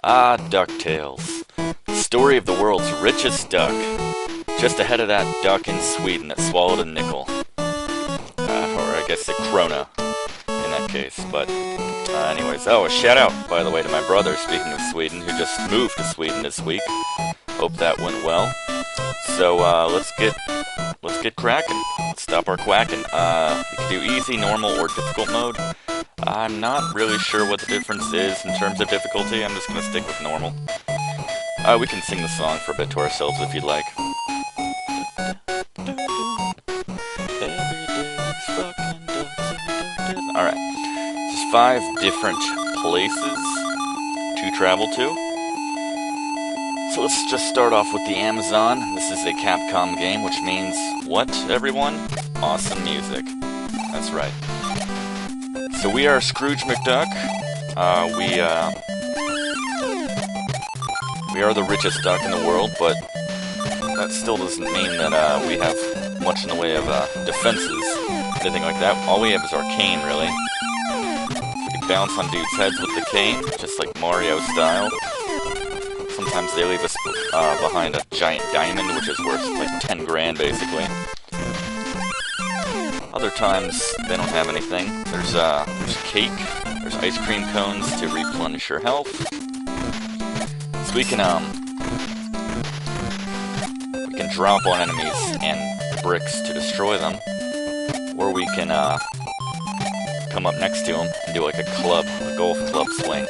Ah, Ducktales. The story of the world's richest duck. Just ahead of that duck in Sweden that swallowed a nickel. Or I guess a krona in that case. But anyways, a shout out, by the way, to my brother, speaking of Sweden, who just moved to Sweden this week. Hope that went well. So let's get cracking. Let's stop our quacking. We can do easy, normal, or difficult mode. I'm not really sure what the difference is in terms of difficulty. I'm just going to stick with normal. We can sing the song for a bit to ourselves if you'd like. Alright. There's 5 different places to travel to. So let's just start off with the Amazon. This is a Capcom game, which means what, everyone? Awesome music. That's right. So we are Scrooge McDuck. We are the richest duck in the world, but that still doesn't mean that we have much in the way of defenses, anything like that. All we have is our cane, really. We can bounce on dudes' heads with the cane, just like Mario style. Sometimes they leave us behind a giant diamond, which is worth like 10 grand, basically. Other times, they don't have anything. There's cake, there's ice cream cones to replenish your health. So we can drop on enemies and bricks to destroy them. Or we can come up next to them and do like a golf club swing.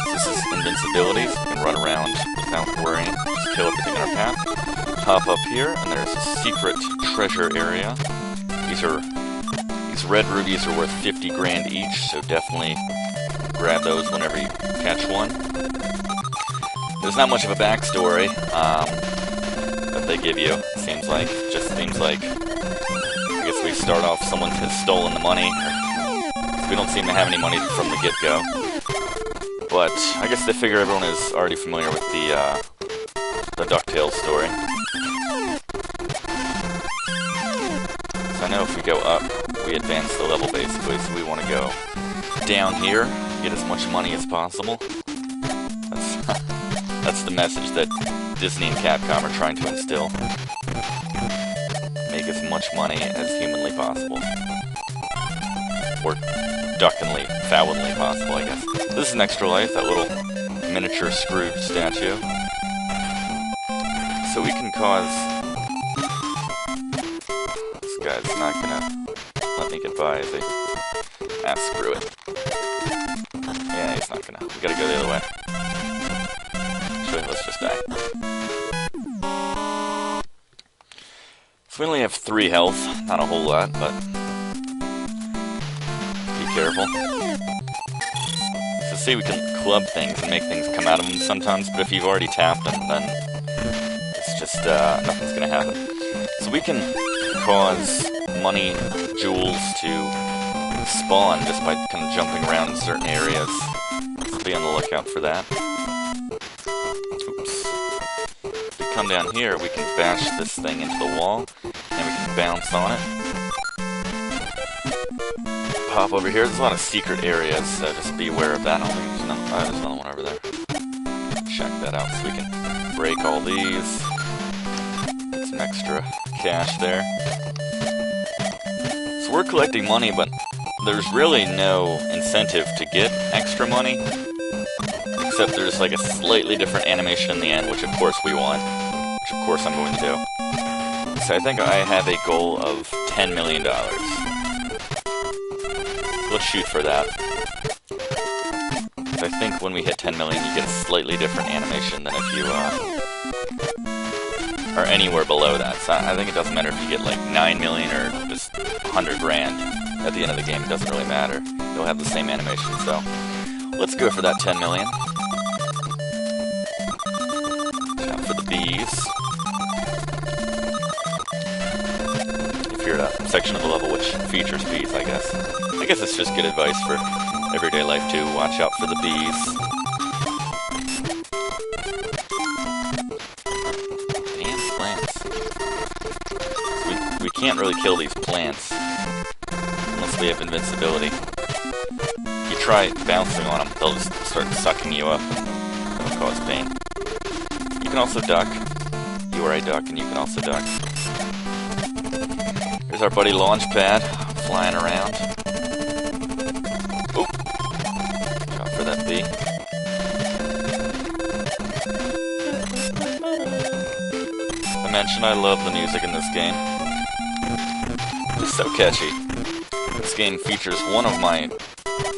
This is invincibility, so we can run around without worrying. Just kill everything in our path. Hop up here, and there's a secret treasure area. These red rubies are worth 50 grand each, so definitely grab those whenever you catch one. There's not much of a backstory that they give you. It seems like, I guess we start off, someone has stolen the money. We don't seem to have any money from the get-go. But I guess they figure everyone is already familiar with the DuckTales story. So I know if we go up, we advance the level basically, so we want to go down here, get as much money as possible. That's the message that Disney and Capcom are trying to instill. Make as much money as humanly possible. Or duckingly, foully possible, I guess. This is an extra life, that little miniature Scrooge statue. So we can cause... This guy's not gonna let me get by, is he? Ah, screw it. Yeah, he's not gonna. We gotta go the other way. Actually, let's just die. So we only have 3 health, not a whole lot, but... Be careful. So see, we can club things and make things come out of them sometimes, but if you've already tapped them, then it's just, nothing's gonna happen. So we can cause money jewels to spawn just by kind of jumping around in certain areas. So be on the lookout for that. Oops. If we come down here, we can bash this thing into the wall, and we can bounce on it. Pop over here. There's a lot of secret areas, so just be aware of that. I don't think there's another one over there. Check that out so we can break all these. Get some extra cash there. So we're collecting money, but there's really no incentive to get extra money, except there's like a slightly different animation in the end, which of course we want, which of course I'm going to do. So I think I have a goal of $10 million. Let's shoot for that. I think when we hit 10 million, you get a slightly different animation than if you are anywhere below that. So I think it doesn't matter if you get like 9 million or just 100 grand at the end of the game. It doesn't really matter. You'll have the same animation. So let's go for that 10 million. Now for the bees. If you're at a section of the level which features bees, I guess. I guess it's just good advice for everyday life too. Watch out for the bees. And plants. So we can't really kill these plants unless we have invincibility. If you try bouncing on them, they'll just start sucking you up. That'll cause pain. You can also duck. You are a duck, and you can also duck. Here's our buddy Launchpad, flying around. Oop! Go for that bee. I mentioned I love the music in this game. It's so catchy. This game features one of my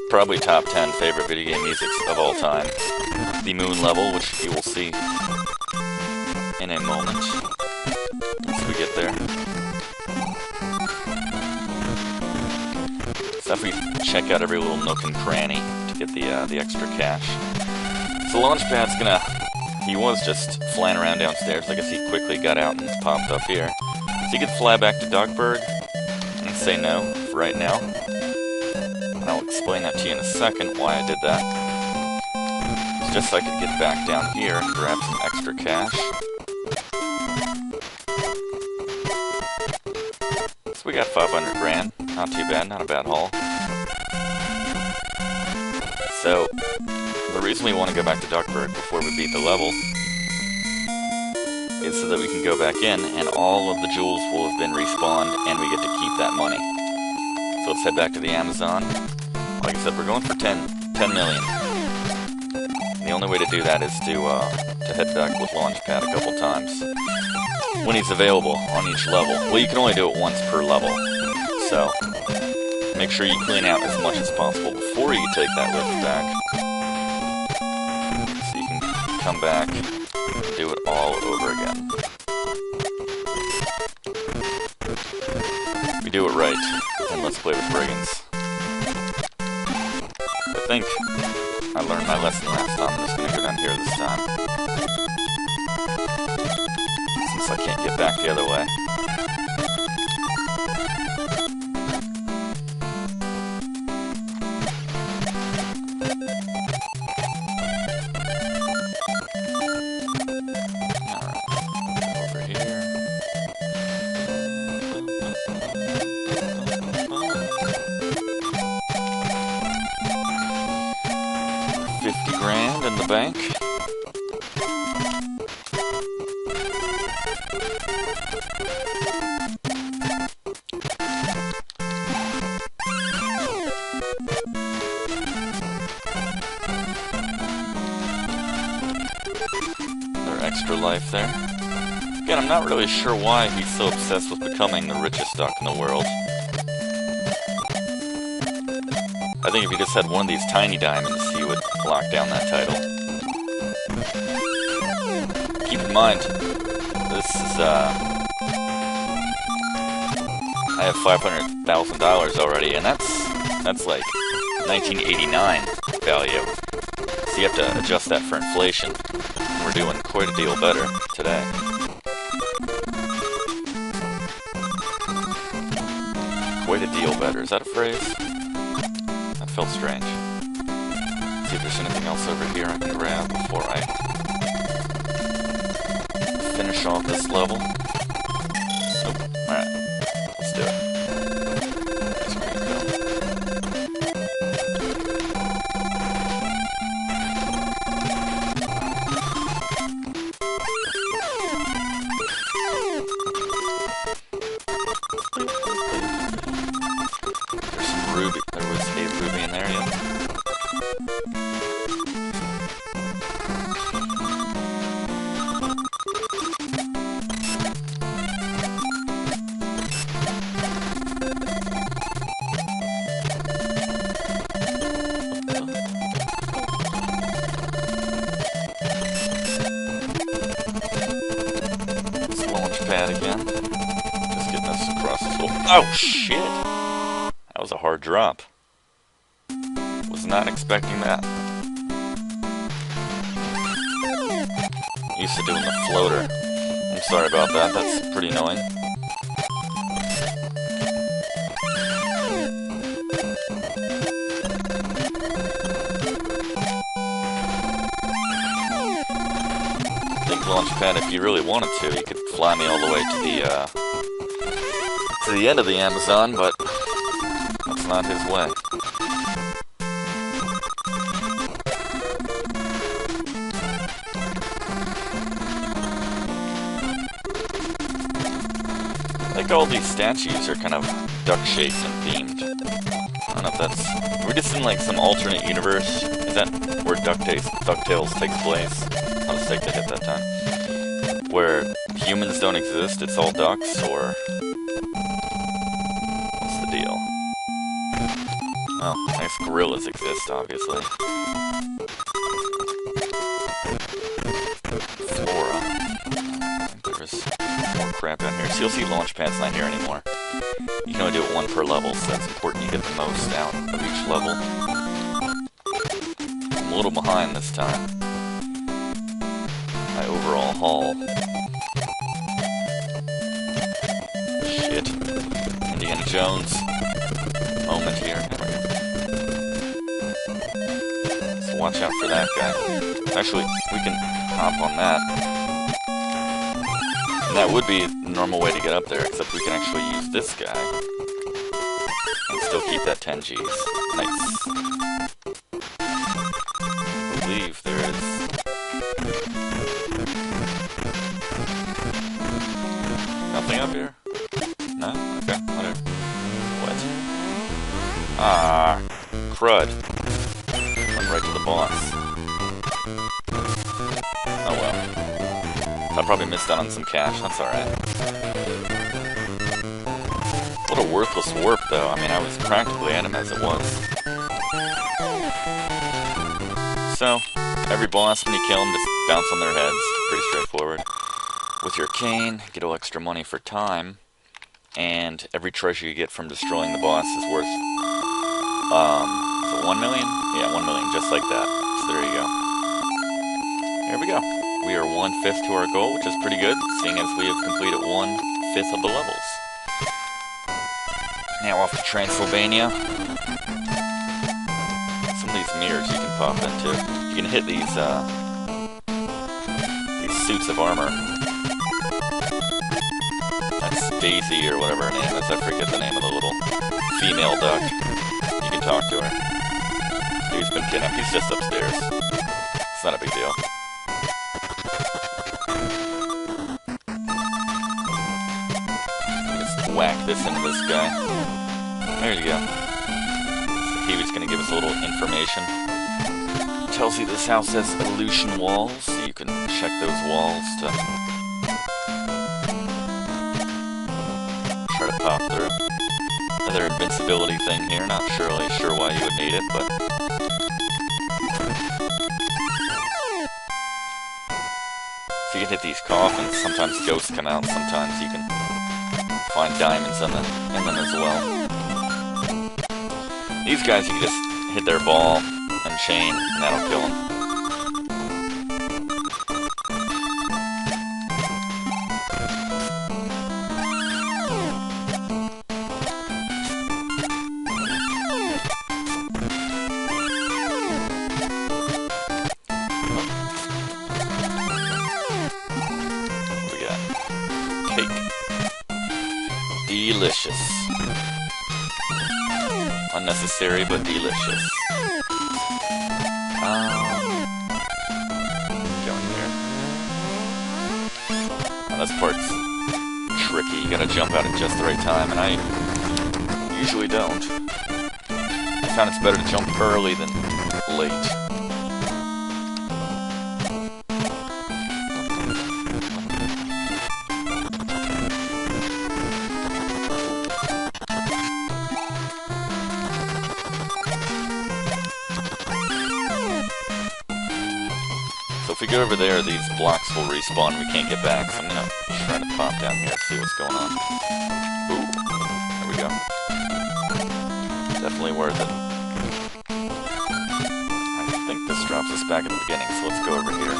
probably top 10 favorite video game musics of all time. The Moon level, which you will see in a moment once we get there. So if we check out every little nook and cranny to get the extra cash. So Launchpad's gonna... He was just flying around downstairs. I guess he quickly got out and popped up here. So he could fly back to Duckburg and say no for right now. And I'll explain that to you in a second, why I did that. It's just so I could get back down here and grab some extra cash. So we got 500 grand. Not too bad, not a bad haul. So, the reason we want to go back to Duckburg before we beat the level is so that we can go back in and all of the jewels will have been respawned and we get to keep that money. So let's head back to the Amazon. Like I said, we're going for 10 million. The only way to do that is to head back with Launchpad a couple times when he's available on each level. Well, you can only do it once per level, so make sure you clean out as much as possible before you take that lift back. So you can come back and do it all over again. We do it right, and let's play with Brigands. I think I learned my lesson last time. I'm just going to go down here this time, since I can't get back the other way. $50,000 in the bank. Another extra life there. Again, I'm not really sure why he's so obsessed with becoming the richest duck in the world. I think if he just had one of these tiny diamonds, he would lock down that title. Keep in mind, this is, I have $500,000 already, and that's like 1989 value. So you have to adjust that for inflation. We're doing quite a deal better today. Quite a deal better. Is that a phrase? That felt strange. Let's see if there's anything else over here I can grab before I finish off this level. Nope. Alright. Let's do it. There's where you go. There's some ruby. There was a ruby in there, yeah. Launchpad again. Just getting us across this little... Oh, shit! That was a hard drop. Was not expecting that. Used to doing the floater. I'm sorry about that, that's pretty annoying. I think Launchpad, if you really wanted to, you could fly me all the way to the end of the Amazon, but that's not his way. like all these statues are kind of duck-shaped and themed. I don't know if that's... We're just in like some alternate universe. Is that where Ducktales takes place? I'll just take the hit that time. Where humans don't exist, it's all ducks, or... What's the deal? Well, I guess gorillas exist, obviously. Flora. I think there was more crap down here. So you'll see Launchpad's not here anymore. You can only do it one per level, so that's important you get the most out of each level. I'm a little behind this time. My overall haul. Shit. Indiana Jones. Moment here. So watch out for that guy. Actually, we can hop on that. And that would be the normal way to get up there, except we can actually use this guy. And still keep that 10 Gs. Nice. I believe there is... Nothing up here? No? Okay, whatever. What? Ah, crud. Went right to the boss. Oh well. I probably missed out on some cash, that's alright. What a worthless warp, though. I mean, I was practically at him as it was. So, every boss, when you kill them, just bounce on their heads. Pretty straightforward. With your cane, get a little extra money for time. And every treasure you get from destroying the boss is worth... is it 1 million? Yeah, 1 million, just like that. So there you go. There we go. We are 1/5 to our goal, which is pretty good, seeing as we have completed 1/5 of the levels. Now off to Transylvania. Some of these mirrors you can pop into. You can hit these suits of armor. That's Daisy or whatever her name is. I forget the name of the little female duck. You can talk to her. He's been kidnapped. He's just upstairs. It's not a big deal. Whack this into this guy. There you go. So he was going to give us a little information. Tells you this house has illusion walls, so you can check those walls to try to pop through. Another invincibility thing here. Not really sure why you would need it, but so you can hit these coffins. Sometimes ghosts come out. Sometimes you can find diamonds in them as well. These guys, you can just hit their ball and chain, and that'll kill them. What do we got? Cake. Delicious. Unnecessary, but delicious. Going there. Now this part's tricky. You gotta jump out at just the right time, and I usually don't. I found it's better to jump early than late. If we go over there, these blocks will respawn. We can't get back, so I'm gonna try to pop down here and see what's going on. Ooh, there we go. Definitely worth it. I think this drops us back at the beginning, so let's go over here.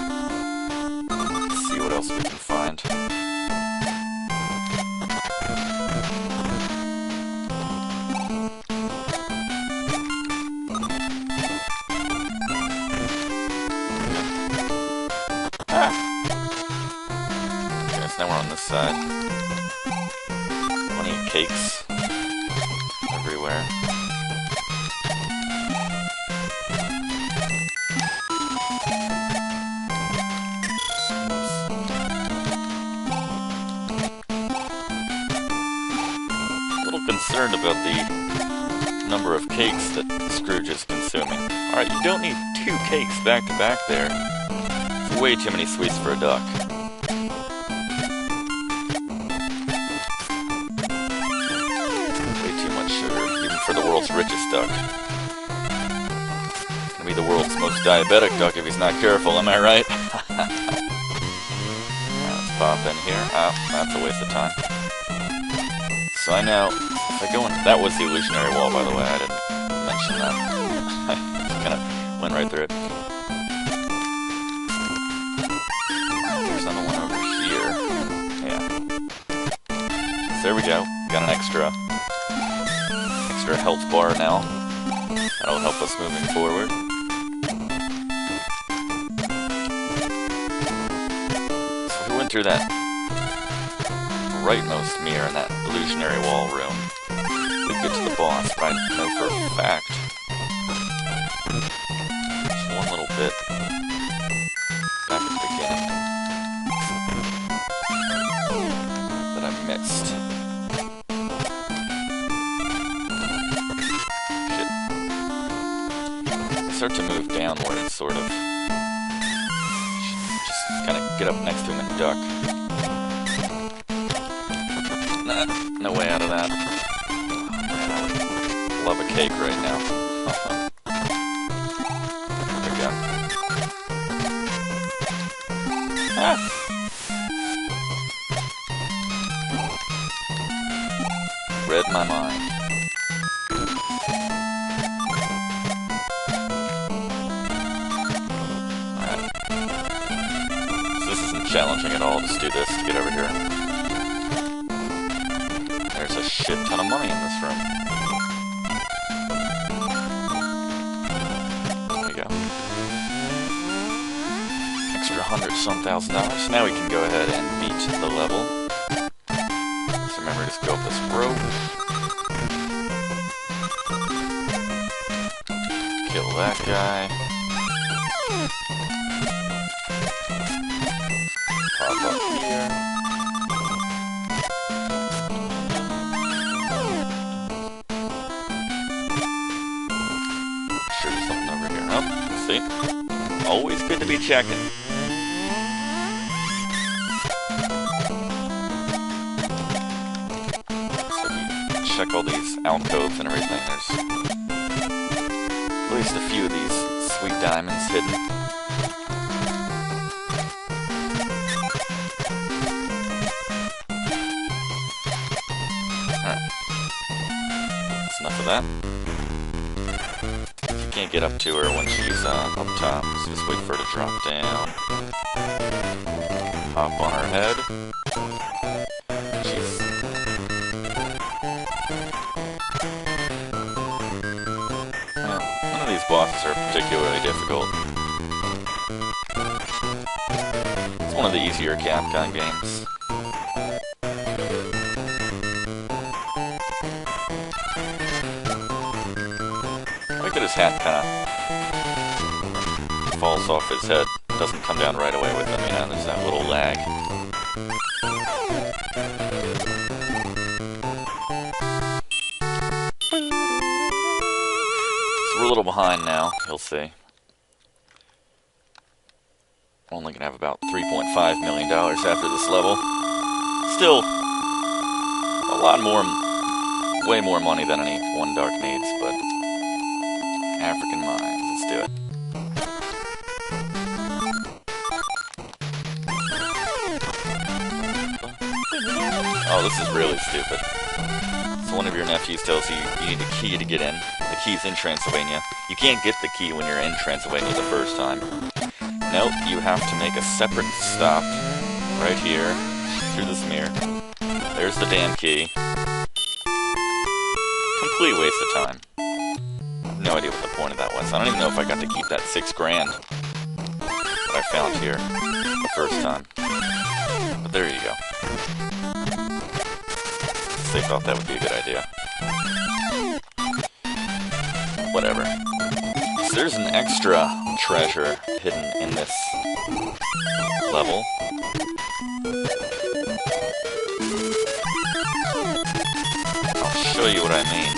See what else we can find. Now we're on this side. Plenty of cakes everywhere. concerned about the number of cakes that Scrooge is consuming. Alright, you don't need 2 cakes back to back there. It's way too many sweets for a duck. Way too much sugar, even for the world's richest duck. He's gonna be the world's most diabetic duck if he's not careful, am I right? Let's pop in here. Oh, that's a waste of time. So I know, if I go in, that was the illusionary wall, by the way, I didn't mention that. I kind of went right through it. There's another one over here. Yeah. So there we go, got an extra health bar now. That'll help us moving forward. So we went through that rightmost mirror in that illusionary wall room. We get to the boss, but I know for a fact just one little bit back at the beginning that I missed. Shit. I start to move downward, sort of. Just kind of get up next to him and duck. No way out of that. Oh, man, I would love a cake right now. There we go. Ah! Read my mind. Alright. So this isn't challenging at all, just do this to get over here. There's a shit ton of money in this room. There we go. Extra $100-some-thousand. Now we can go ahead and beat the level. So remember, just go up this rope. Kill that guy. Pop up here. See? Always good to be checking. So if you check all these alcoves and everything, there's at least a few of these sweet diamonds hidden. Alright. That's enough of that. Can't get up to her when she's up top, so just wait for her to drop down. Hop on her head. She's... Well, none of these bosses are particularly difficult. It's one of the easier Capcom games. His hat kind of falls off his head. Doesn't come down right away with him, you know, there's that little lag. So we're a little behind now, you'll see. We're only gonna have about $3.5 million after this level. Still, a lot more, way more money than any one duck needs, but African mines. Let's do it. Oh, this is really stupid. So one of your nephews tells you you need a key to get in. The key's in Transylvania. You can't get the key when you're in Transylvania the first time. Nope, you have to make a separate stop right here through this mirror. There's the damn key. Complete waste of time. No idea what the point of that was. I don't even know if I got to keep that $6 grand that I found here the first time. But there you go. They thought that would be a good idea. Whatever. So there's an extra treasure hidden in this level. Oh show you what I mean.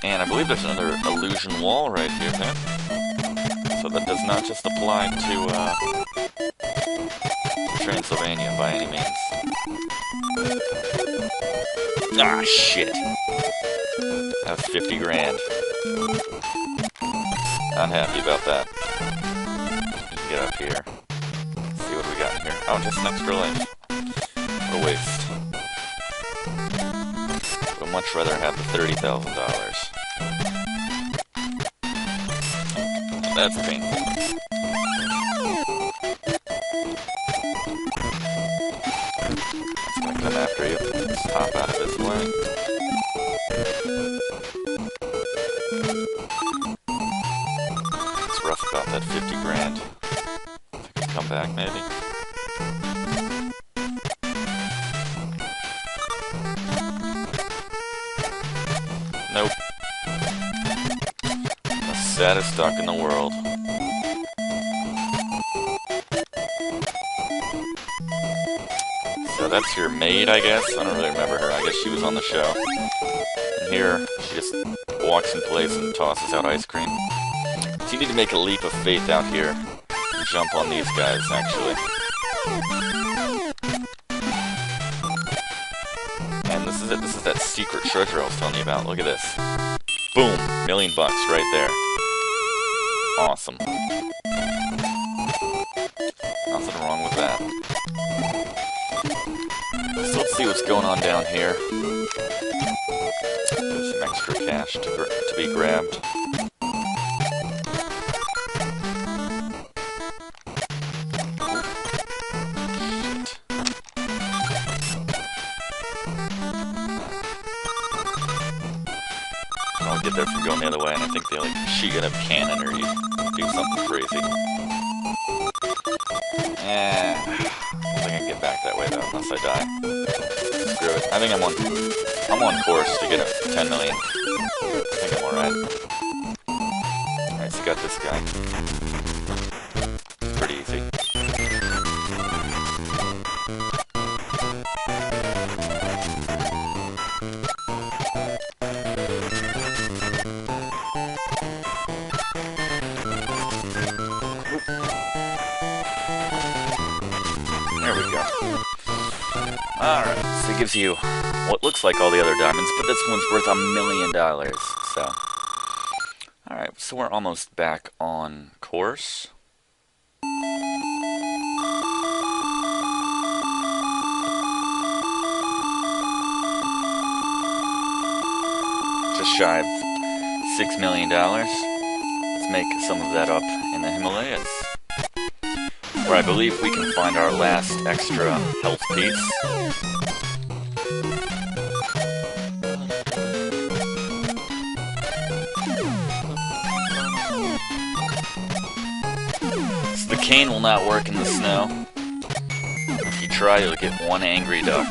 And I believe there's another illusion wall right here, man. So that does not just apply to Transylvania by any means. Ah, shit. That was 50 grand. Not happy about that. Get up here. See what we got in here. Oh, just an extra life. What a waste. Would much rather have the $30,000. That's painful. It's gonna come after you. Just hop out of his way. It's rough about that 50 grand. If I can come back, maybe. Nope. The saddest duck in the world. So that's your maid, I guess? I don't really remember her. I guess she was on the show. And here, she just walks in place and tosses out ice cream. So you need to make a leap of faith out here and jump on these guys, actually. And this is it. This is that secret treasure I was telling you about. Look at this. Boom! $1 million right there. Awesome. Nothing wrong with that. So let's see what's going on down here. There's some extra cash to be grabbed. I'll get there from going the other way, and I think they like shoot you in a cannon or you do something crazy. I don't think I can get back that way though, unless I die. Screw it. I think I'm on course to get a 10 million. I think I'm alright. Alright, so got this guy. Pretty easy. There we go. Alright, so it gives you what looks like all the other diamonds, but this one's worth $1 million, so... Alright, so we're almost back on course. Just shy of $6 million. Let's make some of that up in the Himalayas, where I believe we can find our last extra health piece. So the cane will not work in the snow. If you try, you'll get one angry duck.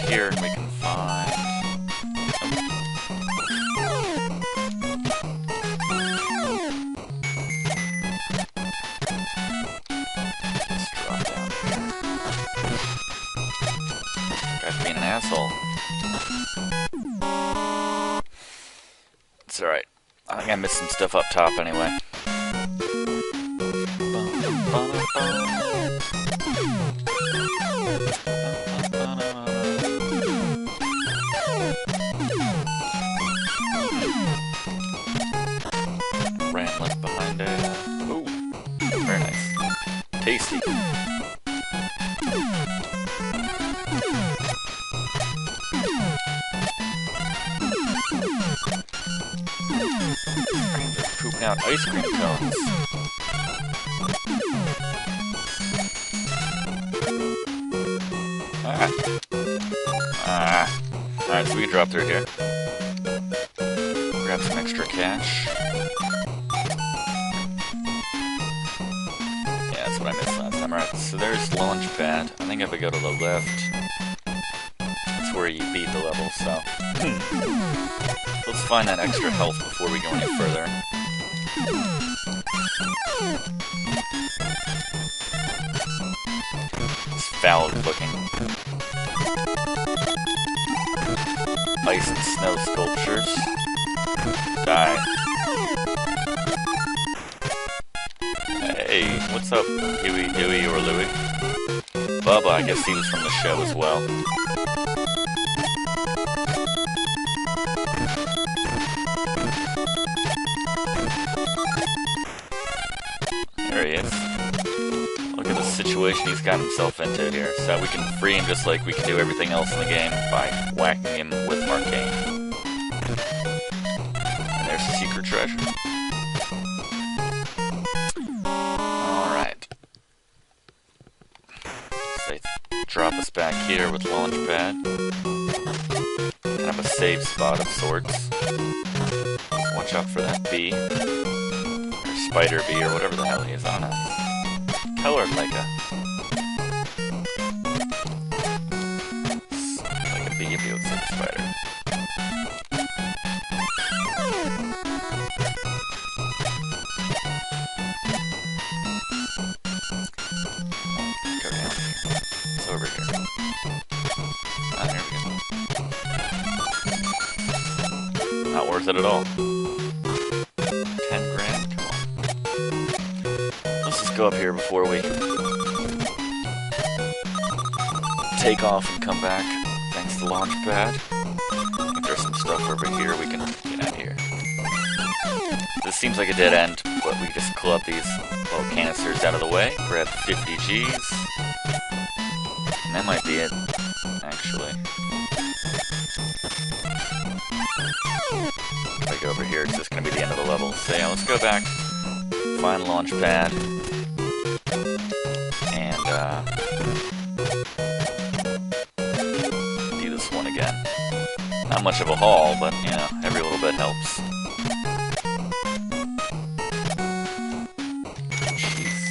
Here and we can find... Let's drop down here. Guy's being an asshole. It's alright. I think I missed some stuff up top anyway. Left behind it. Ooh, very nice. Tasty. They're pooping passing out ice cream cones. Alright, so we can drop through here. Grab some extra cash. Yeah, that's what I missed last time. Alright, so there's launch pad. I think if I go to the left, that's where you beat the level, so. Let's find that extra health before we go any further. It's foul looking. Ice and snow sculptures. Die. Hey, what's up, Huey, Dewey, or Louie? Bubba, I guess he was from the show as well. There he is. Look at the situation he's got himself into here. So we can free him just like we can do everything else in the game by whacking him with our cane. And there's the secret treasure. Alright. So drop us back here with launch pad. Kind of a safe spot of sorts. Watch out for that bee. Or spider bee, or whatever the hell he is on it. Colored like a bee if you would say a spider. Go down. It's over here. Ah, there we go. Not worth it at all. 10 grand? Come on. Let's just go up here before we take off and come back. Thanks to launch pad. If there's some stuff over here, we can get out of here. This seems like a dead end, but we just pull up these little canisters out of the way, grab 50 G's, and that might be it, actually. If I go over here, it's just going to be the end of the level. So yeah, let's go back, find launch pad, and do this one again. Not much of a haul, but you know, every little bit helps. Jeez.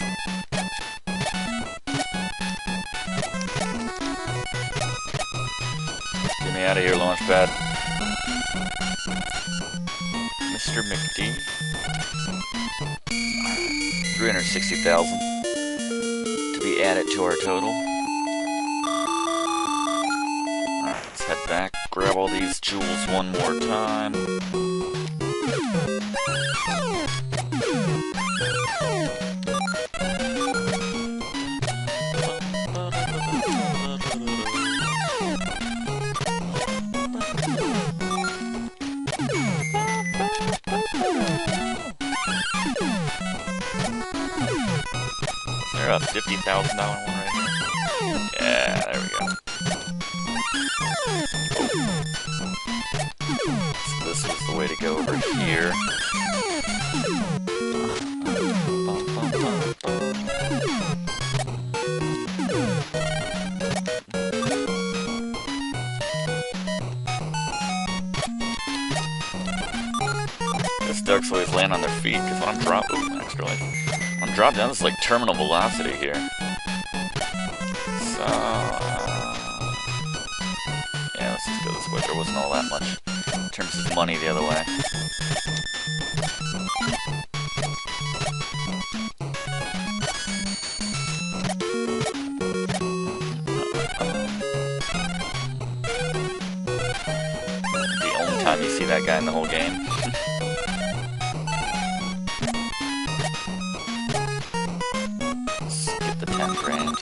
Get me out of here, launch pad. Mr. McD. 360,000 to be added to our total. Alright, let's head back, grab all these jewels one more time. A $50,000 one right here. Yeah, there we go. So this was the way to go over here. These ducks always land on their feet because when I'm dropping, extra life. I'm dropping down, it's like terminal velocity here. So, yeah, let's just go this way. There wasn't all that much in terms of money the other way. The only time you see that guy in the whole game.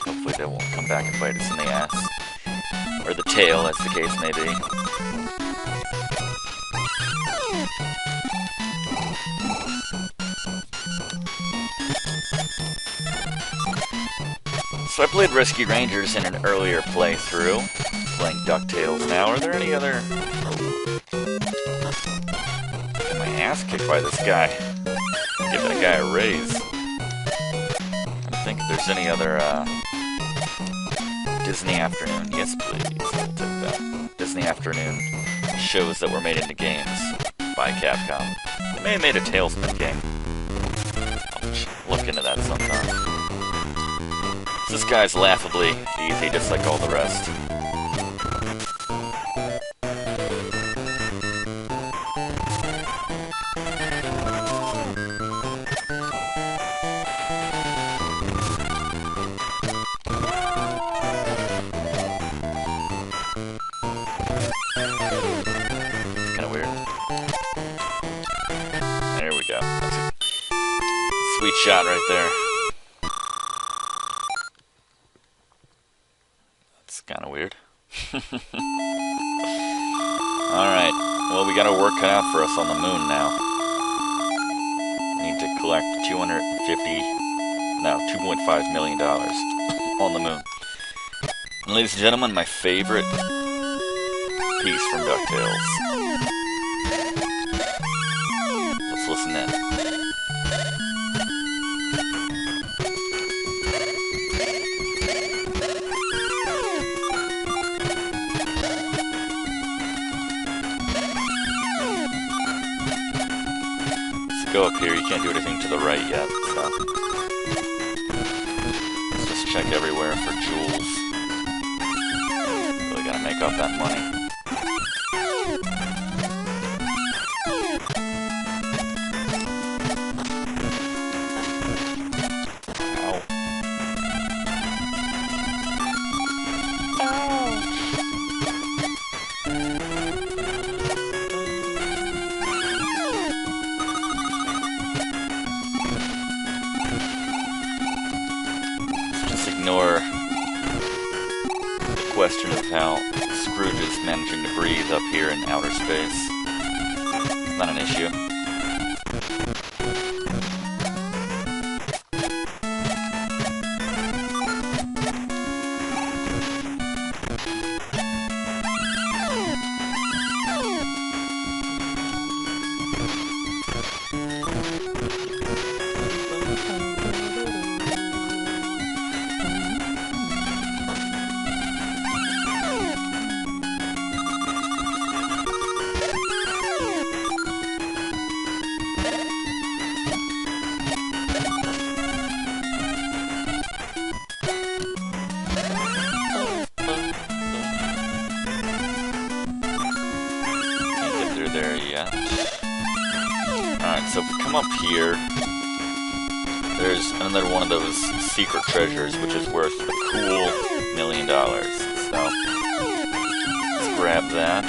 Hopefully they won't come back and bite us in the ass. Or the tail, as the case may be. So I played Rescue Rangers in an earlier playthrough. Playing Ducktales now. Are there any other... Get my ass kicked by this guy. Give that guy a raise. I think if there's any other Disney Afternoon. Yes, please. I'll take that. Disney Afternoon shows that were made into games by Capcom. They may have made a Tailspin game. I'll look into that sometime. This guy's laughably easy, just like all the rest. Sweet shot right there. That's kind of weird. Alright, well, we got our work cut out for us on the moon now. We need to collect $2.5 million on the moon. And ladies and gentlemen, my favorite piece from DuckTales. Let's listen in. Go up here, you can't do anything to the right yet, so let's just check everywhere for jewels. Really gotta make off that money. Ow. Ignore the question of how Scrooge is managing to breathe up here in outer space. It's not an issue. There yet. Alright, so if we come up here, there's another one of those secret treasures, which is worth a cool $1 million. So, let's grab that.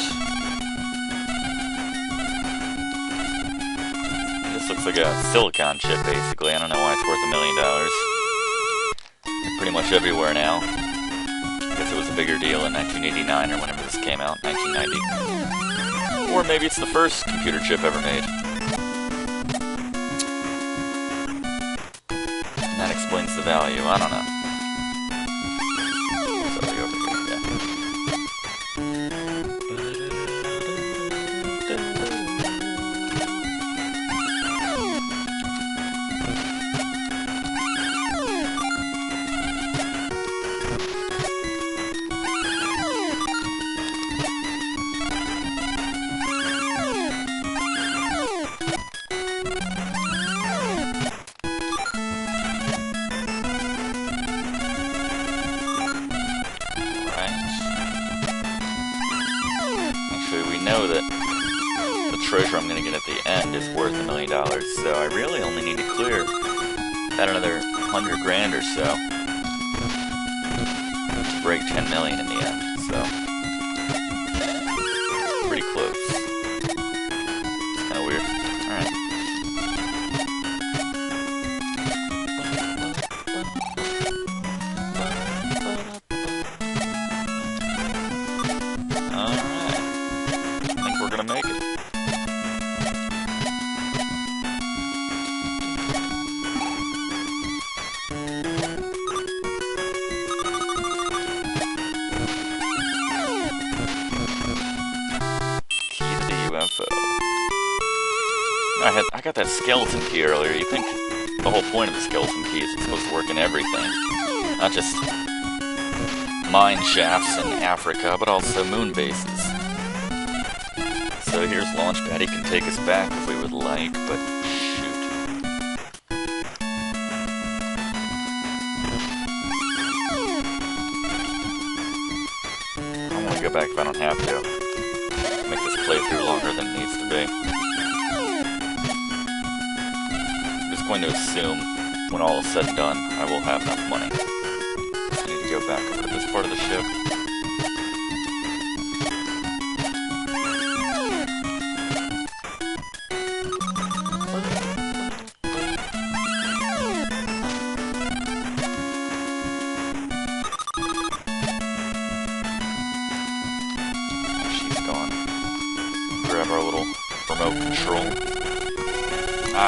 This looks like a silicon chip, basically. I don't know why it's worth $1 million. They're pretty much everywhere now. I guess it was a bigger deal in 1989 or whenever this came out, 1990. Or maybe it's the first computer chip ever made. And that explains the value. I don't know. Somebody over here, know that the treasure I'm going to get at the end is worth $1 million, so I really only need to clear about another 100 grand or so to break 10 million in the end, so pretty close. It's kind of weird. Alright. Make it. Key to the UFO. I got that skeleton key earlier. You think the whole point of the skeleton key is it's supposed to work in everything. Not just mine shafts in Africa, but also moon bases. So here's Launchpad. He can take us back if we would like, but shoot. I want to go back if I don't have to. Make this playthrough longer than it needs to be. I'm just going to assume when all is said and done, I will have enough money. Just need to go back over to this part of the ship.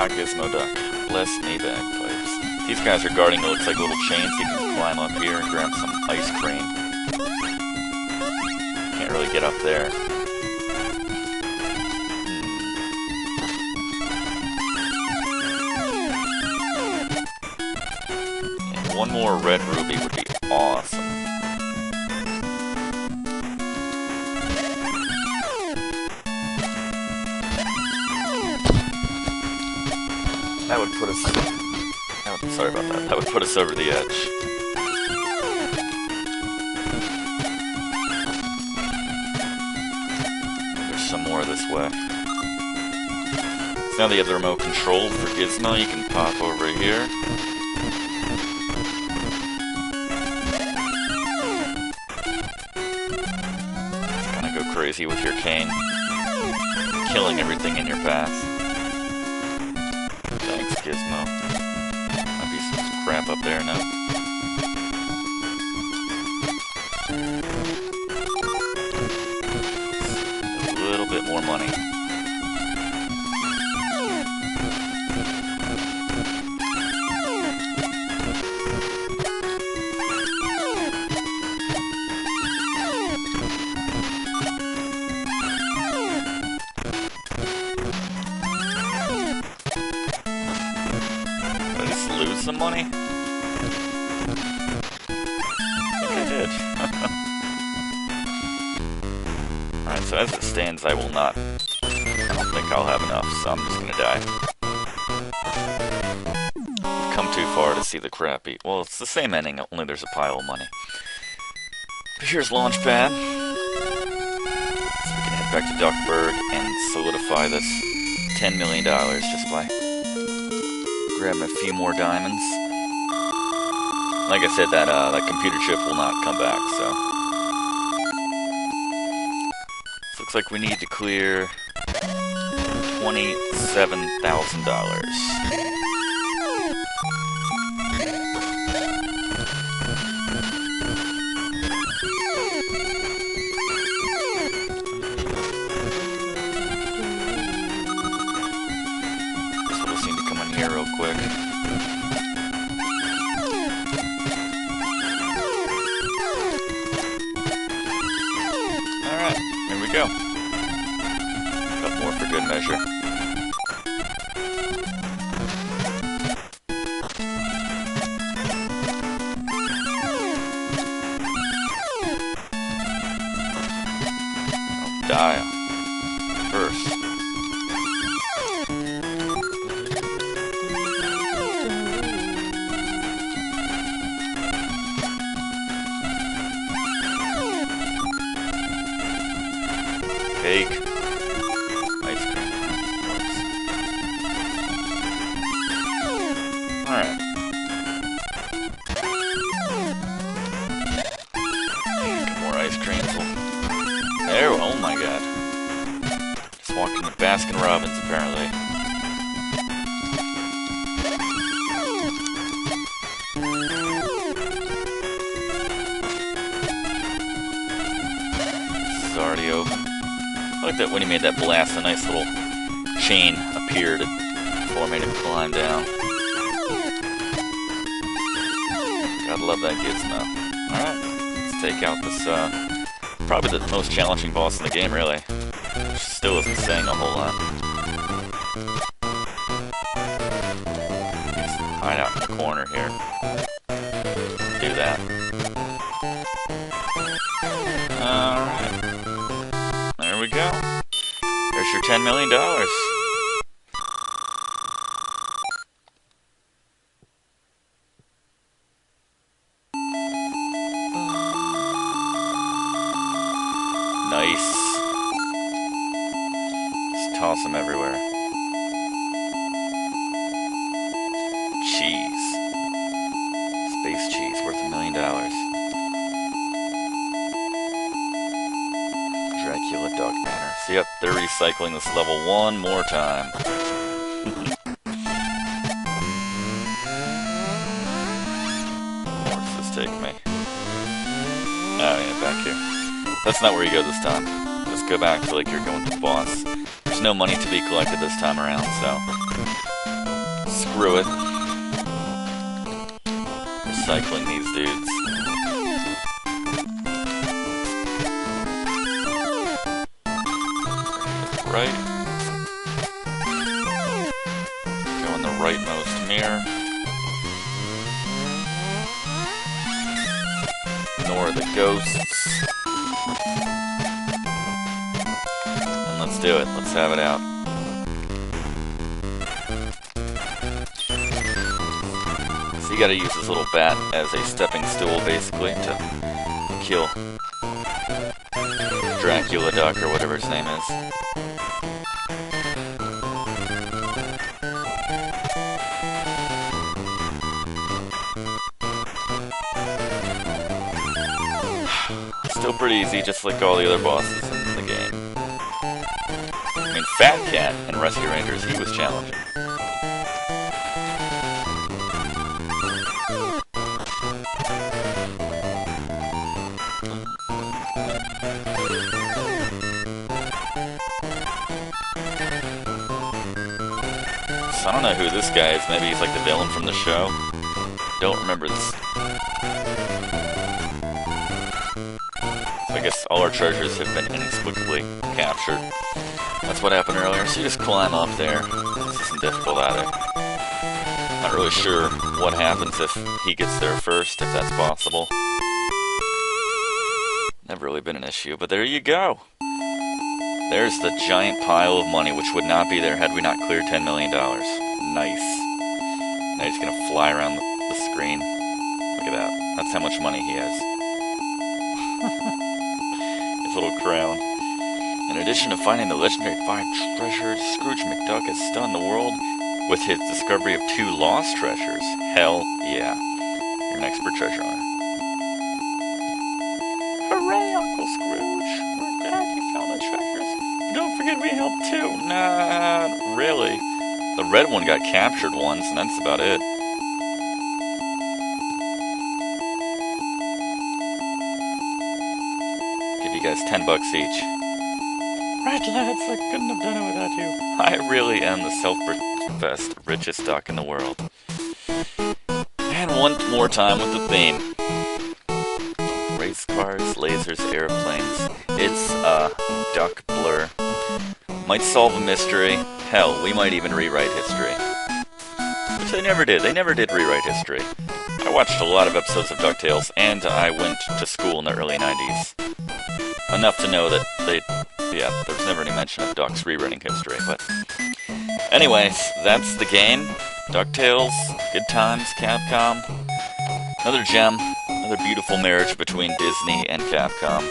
Gizmo Duck. Bless me bagpipes. These guys are guarding what looks like little chains. You can climb up here and grab some ice cream. Can't really get up there. And one more red ruby would be awesome. That would put us... sorry about that. That would put us over the edge. There's some more this way. So now that you have the remote control for Gizmo, you can pop over here. Kind of go crazy with your cane. Killing everything in your path. Thanks, Gizmo. Might be some crap up there now. A little bit more money. Some money? I think I did. Alright, so as it stands, I will not. I don't think I'll have enough, so I'm just gonna die. We've come too far to see the crappy. Well, it's the same ending, only there's a pile of money. But here's Launchpad. So we can head back to Duckburg and solidify this $10 million just by grabbing a few more diamonds. Like I said, that computer chip will not come back, so. Looks like we need to clear $27,000. Real quick. Alright, here we go. A couple more for good measure. I'll die first. Cake. Ice cream. Alright. More ice creams. There, oh my god. Just walked into Baskin Robbins, apparently. This is already open. I like that when he made that blast, a nice little chain appeared for me to climb down. Gotta love that Gizmo. Alright, let's take out this, probably the most challenging boss in the game, really. Which still isn't saying a whole lot. corner here. Do that. Alright. There we go. There's your $10 million. Nice. Just toss them everywhere. Cheese. Space cheese worth $1 million. Dracula Dog Manor. So yep, they're recycling this level one more time. Where does this take me? Oh yeah, back here. That's not where you go this time. Just go back to like you're going to the boss. There's no money to be collected this time around, so screw it. Recycling these dudes. Right. Go in the rightmost mirror. Ignore the ghosts. And let's do it. Let's have it out. So you gotta use this little bat as a stepping stool, basically, to kill Dracula Duck, or whatever his name is. Still pretty easy, just like all the other bosses in the game. I mean, Fat Cat in Rescue Rangers, he was challenging. So I don't know who this guy is. Maybe he's like the villain from the show. Don't remember this. I guess all our treasures have been inexplicably captured. That's what happened earlier, so you just climb up there. This isn't difficult either. Not really sure what happens if he gets there first, if that's possible. Never really been an issue, but there you go. There's the giant pile of money, which would not be there had we not cleared $10 million. Nice. Now he's gonna fly around the screen. Look at that. That's how much money he has. Little crown. In addition to finding the legendary 5 treasures, Scrooge McDuck has stunned the world with his discovery of 2 lost treasures. Hell yeah. You're an expert treasure hunter. Hooray, Uncle Scrooge! We're glad you found the treasures. Don't forget we helped too. Nah, really. The red one got captured once, and that's about it. Guys, $10 each. Right, lads, I couldn't have done it without you. I really am the self-professed richest duck in the world. And one more time with the theme. Race cars, lasers, airplanes. It's duck blur. Might solve a mystery. Hell, we might even rewrite history. Which they never did. They never did rewrite history. I watched a lot of episodes of DuckTales, and I went to school in the early 90s. Enough to know that there was never any mention of ducks rewriting history, but anyways, that's the game. DuckTales, good times, Capcom. Another gem, another beautiful marriage between Disney and Capcom.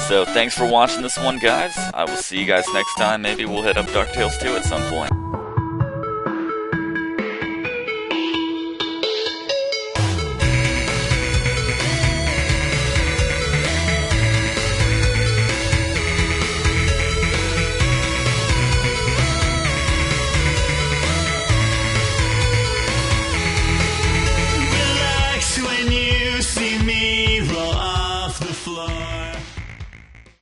So thanks for watching this one, guys. I will see you guys next time. Maybe we'll hit up DuckTales 2 at some point.